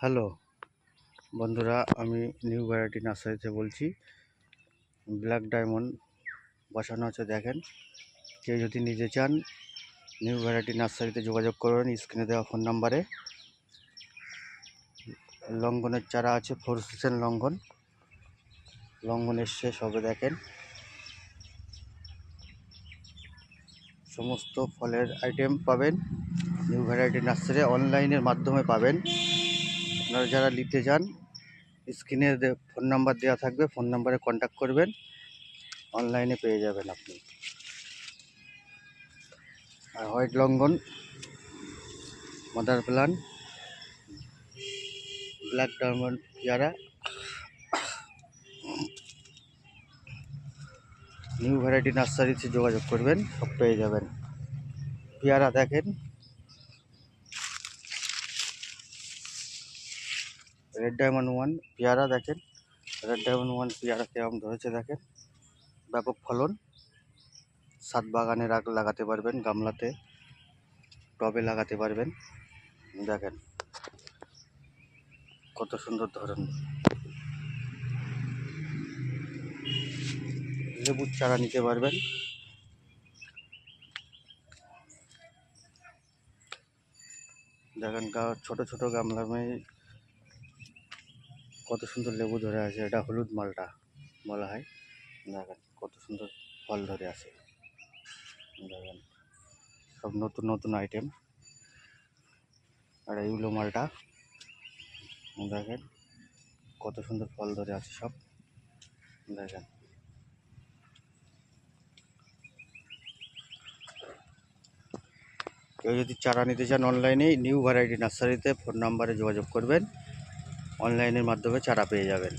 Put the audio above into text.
Hello বন্ধুরা, আমি new variety নার্সারিতে বলছি। ব্ল্যাক ডায়মন্ড বসানো আছে, দেখেন। কেউ যদি নিতে চান নিউ ভ্যারাইটি নার্সারিতে যোগাযোগ করবেন স্ক্রিনে দেওয়া ফোন নাম্বারে। লঙ্ঘনের চারা আছে, 4 সিজন লঙ্ঘনের শেষ হবে, দেখেন। সমস্ত ফলের আইটেম পাবেন নিউ ভ্যারাইটি নার্সারি, অনলাইনের মাধ্যমে পাবেন। আপনারা যারা নিতে চান স্ক্রিনে ফোন নাম্বার দেওয়া থাকবে, ফোন নাম্বারে কন্ট্যাক্ট করবেন, অনলাইনে পেয়ে যাবেন আপনি। আর হোয়াইট লঙ্ঘন, মাদার প্লান্ট, ব্ল্যাক ডায়মন্ড পেয়ারা নিউ ভ্যারাইটি নার্সারিতে যোগাযোগ করবেন, সব পেয়ে যাবেন। পেয়ারা দেখেন, রেড ডায়মন্ড 1 পেয়ারা দেখেন। রেড ডায়মন্ড 1 পেয়ারা কেমন ধরেছে দেখেন, ব্যাপক ফলন। ছাদ বাগানে লাগাতে পারবেন, গামলাতে, টবে লাগাতে পারবেন। দেখেন কত সুন্দর ধরন। লেবুর চারা নিতে পারবেন। দেখেন ছোট ছোট গামলার মধ্যে কত সুন্দর লেবু ধরে আছে। এটা হলুদ মালটা বলা হয়। দেখেন কত সুন্দর ফল ধরে আছে। দেখেন সব নতুন নতুন আইটেম। আর ইউলো মালটা দেখেন কত সুন্দর ফল ধরে আছে সব। দেখেন কেউ যদি চারা নিতে চান অনলাইনে নিউ ভ্যারাইটি নার্সারিতে ফোন নাম্বারে যোগাযোগ করবেন, অনলাইনের মাধ্যমে চারা পেয়ে যাবেন।